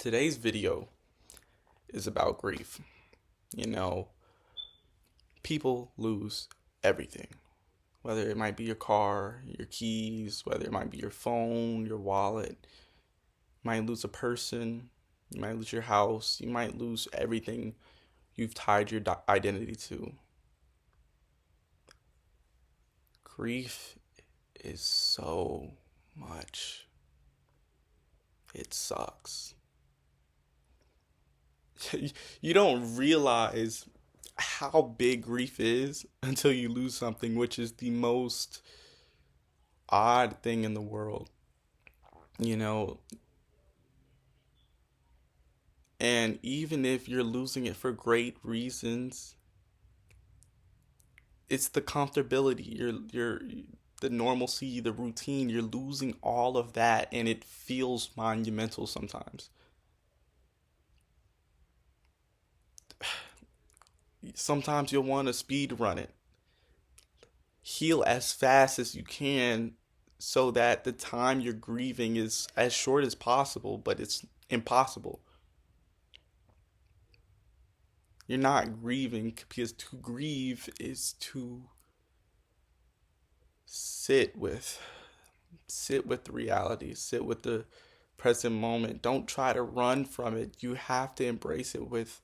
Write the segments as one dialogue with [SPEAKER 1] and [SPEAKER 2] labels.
[SPEAKER 1] Today's video is about grief. You know, people lose everything, whether it might be your car, your keys, whether it might be your phone, your wallet. You might lose a person, you might lose your house, you might lose everything you've tied your identity to. Grief is so much. It sucks. You don't realize how big grief is until you lose something, which is the most odd thing in the world, you know. And even if you're losing it for great reasons, it's the comfortability, the normalcy, the routine, you're losing all of that and it feels monumental sometimes. Sometimes you'll want to speed run it. Heal as fast as you can so that the time you're grieving is as short as possible, but it's impossible. You're not grieving because to grieve is to sit with the reality, sit with the present moment. Don't try to run from it. You have to embrace it with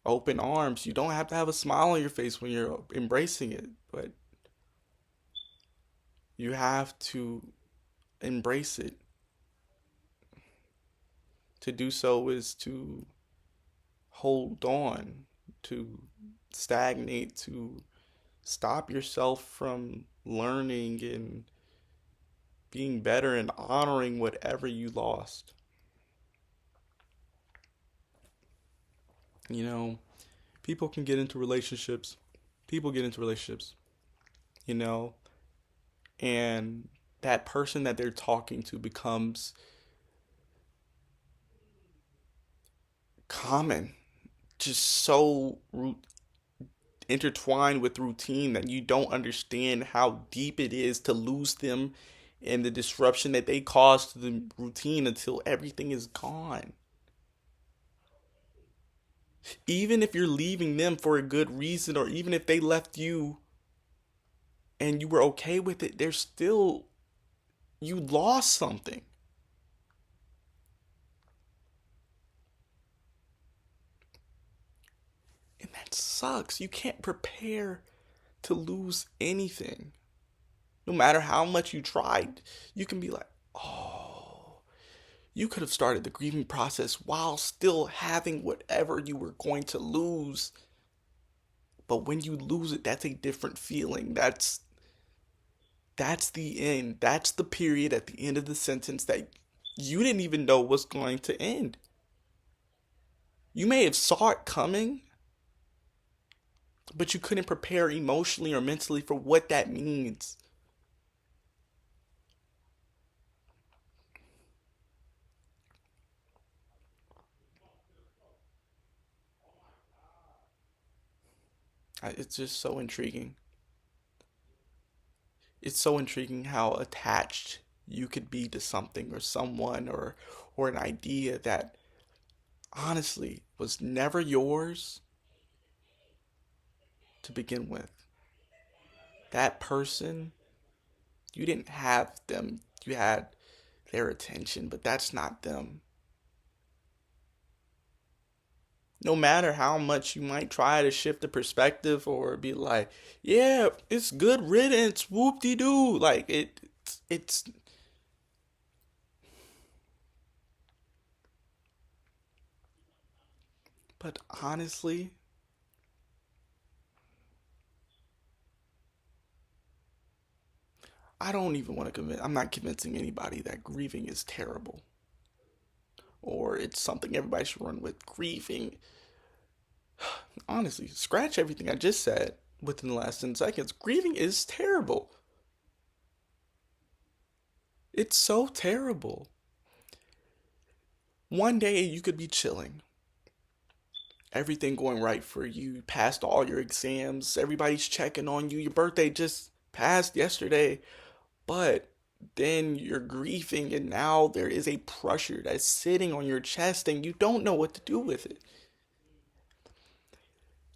[SPEAKER 1] open arms. You don't have to have a smile on your face when you're embracing it, but you have to embrace it. To do so is to hold on, to stagnate, to stop yourself from learning and being better and honoring whatever you lost. You know, people can get into relationships. People get into relationships, you know, and that person that they're talking to becomes common, just so intertwined with routine that you don't understand how deep it is to lose them and the disruption that they cause to the routine until everything is gone. Even if you're leaving them for a good reason, or even if they left you and you were okay with it, there's still, you lost something. And that sucks. You can't prepare to lose anything. No matter how much you tried, you can be like, oh, you could have started the grieving process while still having whatever you were going to lose. But when you lose it, that's a different feeling. That's the end. That's the period at the end of the sentence that you didn't even know was going to end. You may have saw it coming, but you couldn't prepare emotionally or mentally for what that means. It's just so intriguing. It's so intriguing how attached you could be to something or someone or an idea that honestly was never yours to begin with. That person, you didn't have them. You had their attention, but that's not them. No matter how much you might try to shift the perspective or be like, yeah, it's good riddance, whoop de doo. Like it's but honestly, I don't even want to convince, I'm not convincing anybody that grieving is terrible or it's something everybody should run with. Grieving, honestly, scratch everything I just said within the last 10 seconds. Grieving is terrible. It's so terrible. One day you could be chilling, everything going right for you, passed all your exams, everybody's checking on you, your birthday just passed yesterday, but then you're grieving, and now there is a pressure that's sitting on your chest, and you don't know what to do with it.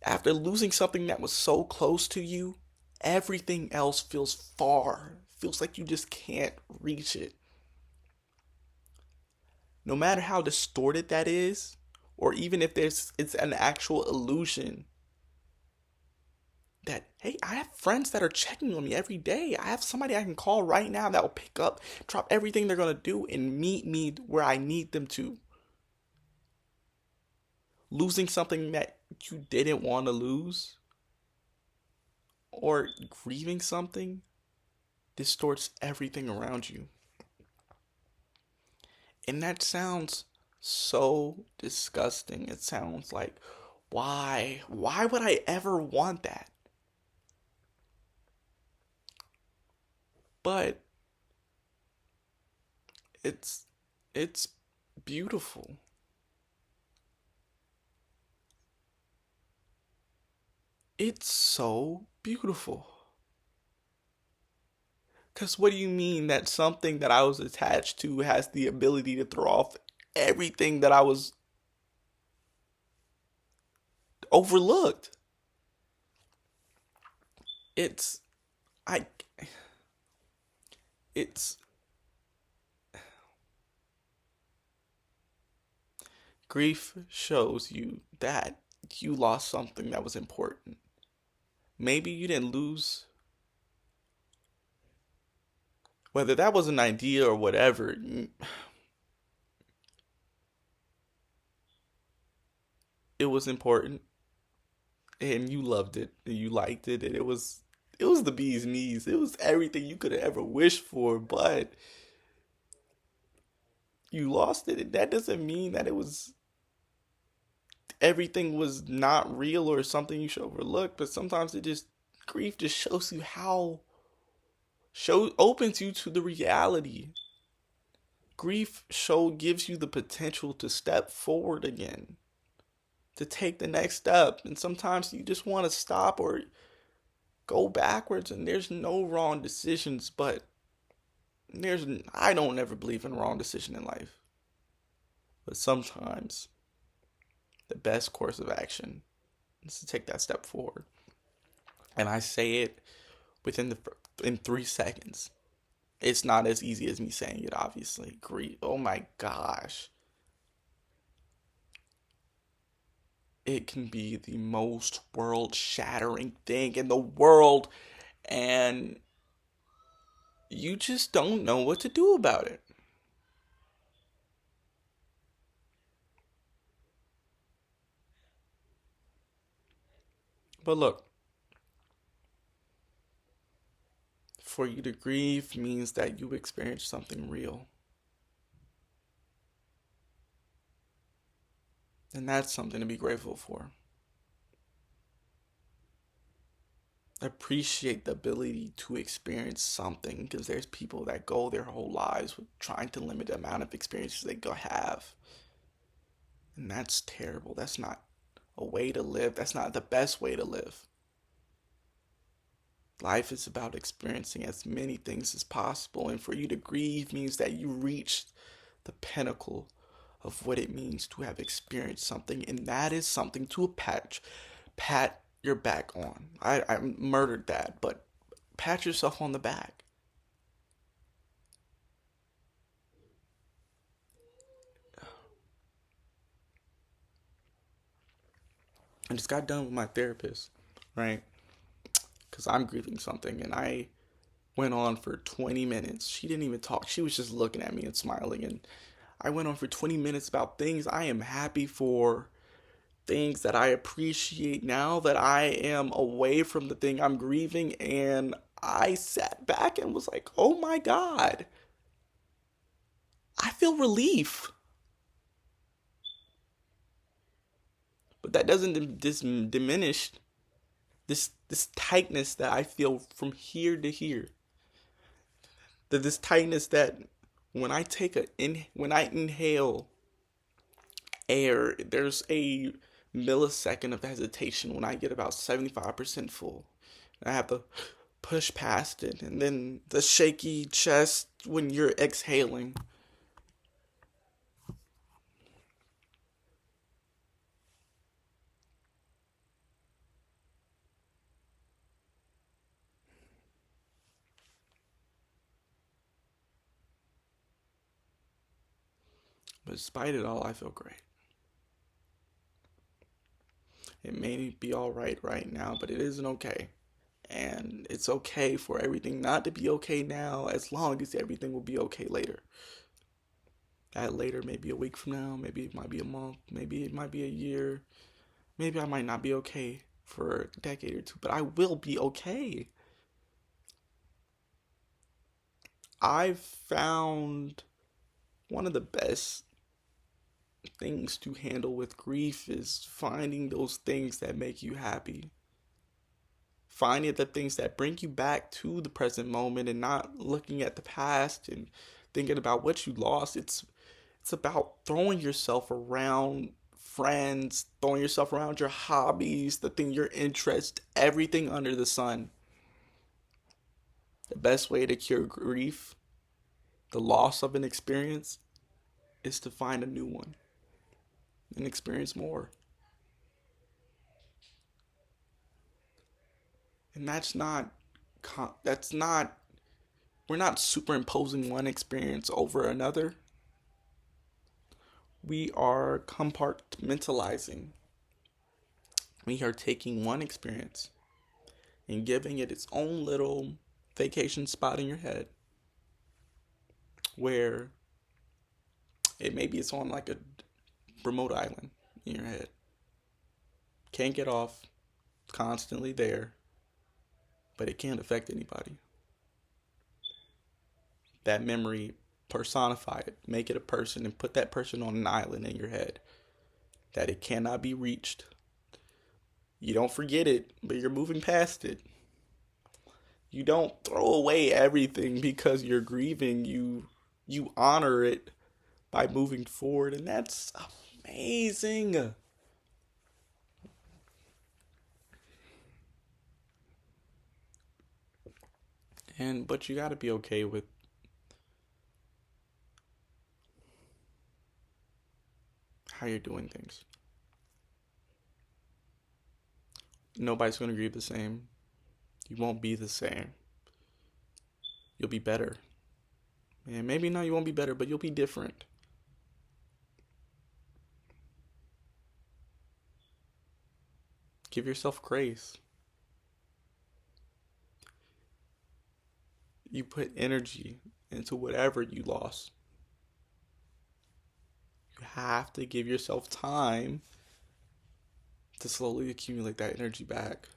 [SPEAKER 1] After losing something that was so close to you, everything else feels far. Feels like you just can't reach it. No matter how distorted that is, or even if it's an actual illusion that, hey, I have friends that are checking on me every day. I have somebody I can call right now that will pick up, drop everything they're gonna do, and meet me where I need them to. Losing something that you didn't want to lose, or grieving something, distorts everything around you. And that sounds so disgusting. It sounds like, why? Why would I ever want that? But it's it's beautiful. It's so beautiful. Cause what do you mean that something that I was attached to has the ability to throw off everything that I was overlooked? It's I it's Grief shows you that you lost something that was important. Maybe you didn't lose, whether that was an idea or whatever, it was important and you loved it and you liked it and it was the bee's knees. It was everything you could have ever wished for, but you lost it. And that doesn't mean that it was everything was not real or something you should overlook, but sometimes grief just shows you how show opens you to the reality. Grief show gives you the potential to step forward again, to take the next step. And sometimes you just want to stop or go backwards, and there's no wrong decisions, but there's I don't ever believe in wrong decision in life. But sometimes the best course of action is to take that step forward. And I say it within the in 3 seconds. It's not as easy as me saying it, obviously. Grief. Oh my gosh. It can be the most world shattering thing in the world, and you just don't know what to do about it. But look, for you to grieve means that you experienced something real. And that's something to be grateful for. Appreciate the ability to experience something, because there's people that go their whole lives with trying to limit the amount of experiences they go have. And that's terrible. That's not a way to live. That's not the best way to live. Life is about experiencing as many things as possible, and for you to grieve means that you reached the pinnacle of what it means to have experienced something, and that is something to pat your back on. I murdered that, but pat yourself on the back. I just got done with my therapist, right? Because I'm grieving something, and I went on for 20 minutes. She didn't even talk. She was just looking at me and smiling, and I went on for 20 minutes about things I am happy for, things that I appreciate now that I am away from the thing I'm grieving. And I sat back and was like, oh my God, I feel relief. But that doesn't diminish this tightness that I feel from here to here. That this tightness that when I inhale air, there's a millisecond of hesitation when I get about 75% full. I have to push past it, and then the shaky chest when you're exhaling. But despite it all, I feel great. It may be all right now, but it isn't okay. And it's okay for everything not to be okay now, as long as everything will be okay later. That later may be a week from now, maybe it might be a month, maybe it might be a year, maybe I might not be okay for a decade or two, but I will be okay. I've found one of the best things to handle with grief is finding those things that make you happy. Finding the things that bring you back to the present moment and not looking at the past and thinking about what you lost. It's about throwing yourself around friends, throwing yourself around your hobbies, the thing your interest, everything under the sun. The best way to cure grief, the loss of an experience, is to find a new one and experience more. And that's not we're not superimposing one experience over another. We are compartmentalizing. We are taking one experience and giving it its own little vacation spot in your head where it's on like a remote island in your head. Can't get off, constantly there, but it can't affect anybody. That memory, personify it, make it a person, and put that person on an island in your head that it cannot be reached. You don't forget it, but you're moving past it. You don't throw away everything because you're grieving. You honor it by moving forward, and that's amazing. But you got to be okay with how you're doing things. Nobody's going to grieve the same. You won't be the same. You'll be better. And maybe no, you won't be better, but you'll be different. Give yourself grace. You put energy into whatever you lost. You have to give yourself time to slowly accumulate that energy back.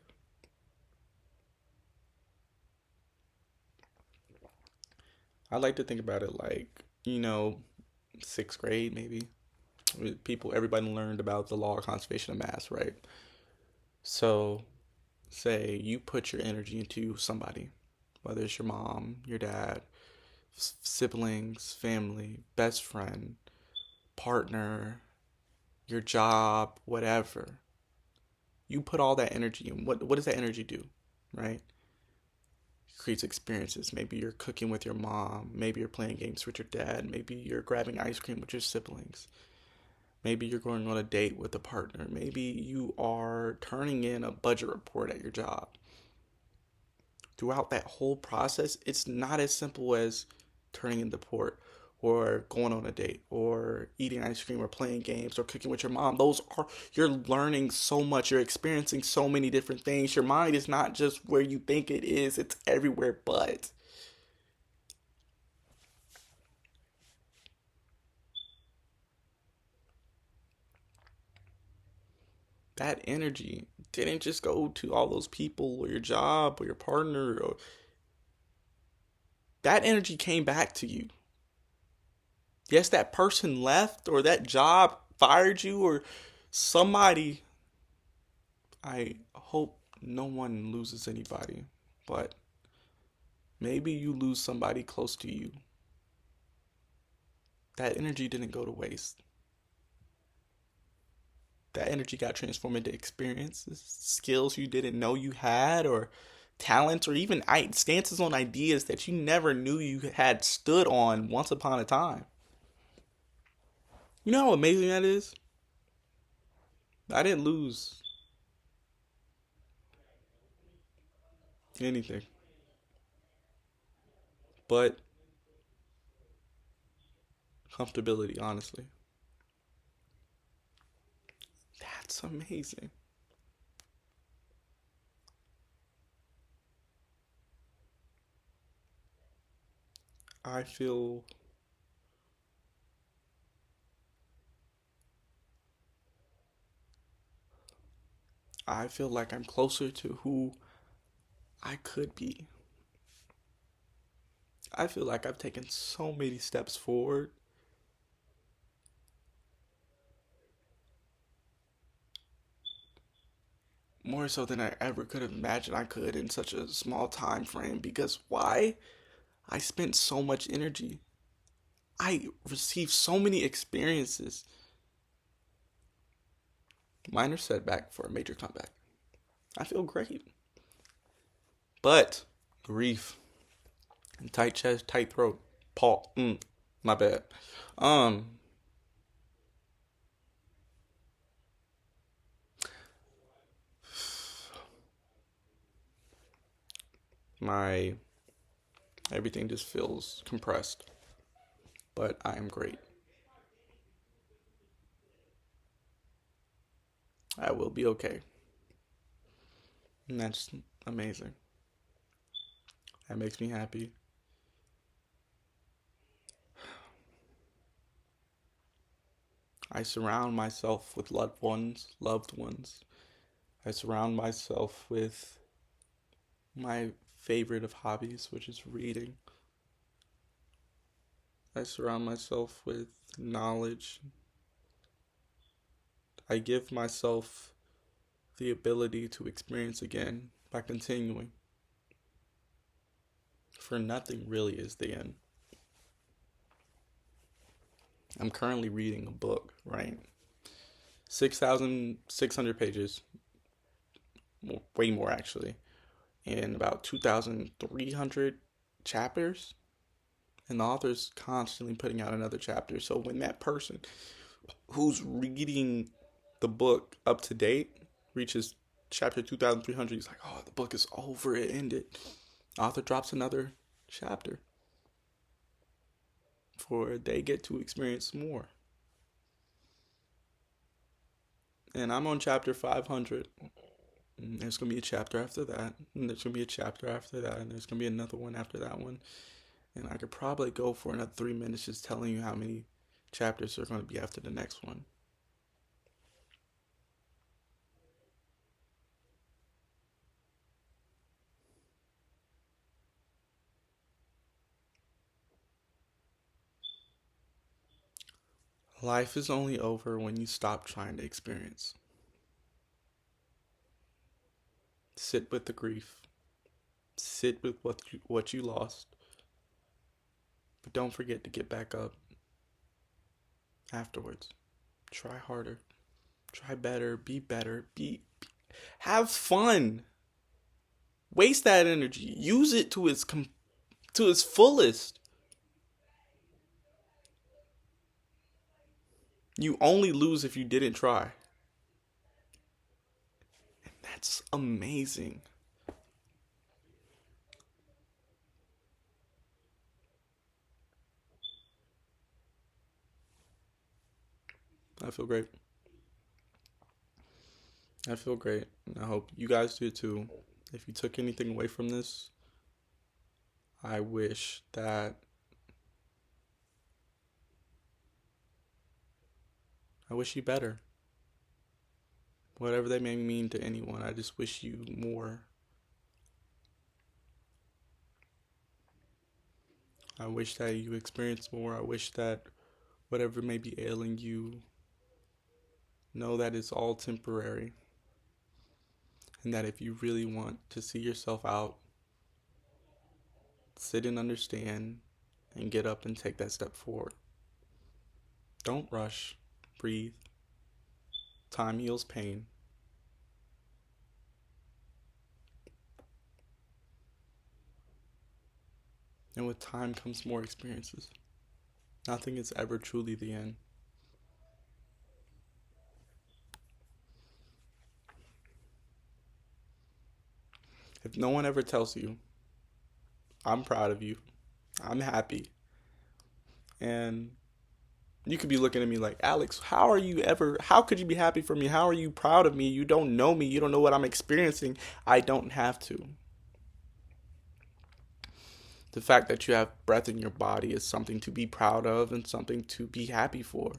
[SPEAKER 1] I like to think about it like, sixth grade maybe. Everybody learned about the law of conservation of mass, right? So, say you put your energy into somebody, whether it's your mom, your dad, siblings, family, best friend, partner, your job, whatever. You put all that energy in. What does that energy do, right? It creates experiences. Maybe you're cooking with your mom. Maybe you're playing games with your dad. Maybe you're grabbing ice cream with your siblings. Maybe you're going on a date with a partner. Maybe you are turning in a budget report at your job. Throughout that whole process, it's not as simple as turning in the report or going on a date or eating ice cream or playing games or cooking with your mom. You're learning so much. You're experiencing so many different things. Your mind is not just where you think it is, it's everywhere but. That energy didn't just go to all those people or your job or your partner. That energy came back to you. Yes, that person left or that job fired you or somebody. I hope no one loses anybody, but maybe you lose somebody close to you. That energy didn't go to waste. That energy got transformed into experiences, skills you didn't know you had, or talents or even stances on ideas that you never knew you had stood on once upon a time. You know how amazing that is? I didn't lose anything, but comfortability, honestly. That's amazing. I feel I feel like I'm closer to who I could be. I feel like I've taken so many steps forward, more so than I ever could have imagined I could in such a small time frame. Because why? I spent so much energy. I received so many experiences. Minor setback for a major comeback. I feel great. But grief, tight chest, tight throat. Paul, my bad. Um, my everything just feels compressed. But I am great. I will be okay. And that's amazing. That makes me happy. I surround myself with loved ones. I surround myself with my favorite of hobbies, which is reading. I surround myself with knowledge. I give myself the ability to experience again by continuing. For nothing really is the end. I'm currently reading a book, right? 6,600 pages, way more actually, and about 2,300 chapters. And the author's constantly putting out another chapter. So when that person who's reading the book up to date reaches chapter 2,300, he's like, oh, the book is over, it ended. Author drops another chapter for they get to experience more. And I'm on chapter 500. And there's going to be a chapter after that. And there's going to be a chapter after that. And there's going to be another one after that one. And I could probably go for another 3 minutes just telling you how many chapters are going to be after the next one. Life is only over when you stop trying to experience. Sit with the grief. Sit with what you lost. But don't forget to get back up afterwards. Try harder. Try better. Be better. Have fun. Waste that energy. Use it to its fullest. You only lose if you didn't try. That's amazing. I feel great. I feel great. And I hope you guys do too. If you took anything away from this, I wish that I wish you better. Whatever they may mean to anyone, I just wish you more. I wish that you experience more. I wish that whatever may be ailing you, know that it's all temporary. And that if you really want to see yourself out, sit and understand and get up and take that step forward. Don't rush. Breathe. Time heals pain. And with time comes more experiences. Nothing is ever truly the end. If no one ever tells you, I'm proud of you, I'm happy, and you could be looking at me like, Alex, how could you be happy for me? How are you proud of me? You don't know me. You don't know what I'm experiencing. I don't have to. The fact that you have breath in your body is something to be proud of and something to be happy for.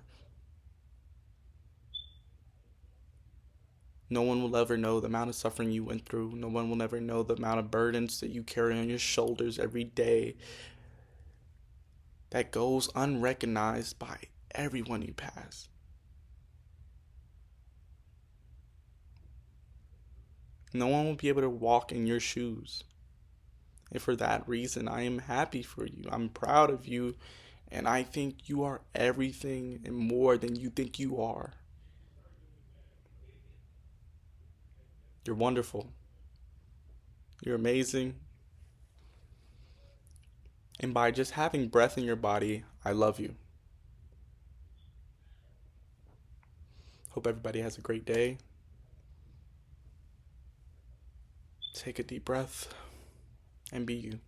[SPEAKER 1] No one will ever know the amount of suffering you went through. No one will ever know the amount of burdens that you carry on your shoulders every day that goes unrecognized by everyone you pass. No one will be able to walk in your shoes. And for that reason, I am happy for you. I'm proud of you. And I think you are everything and more than you think you are. You're wonderful. You're amazing. And by just having breath in your body, I love you. Hope everybody has a great day. Take a deep breath and be you.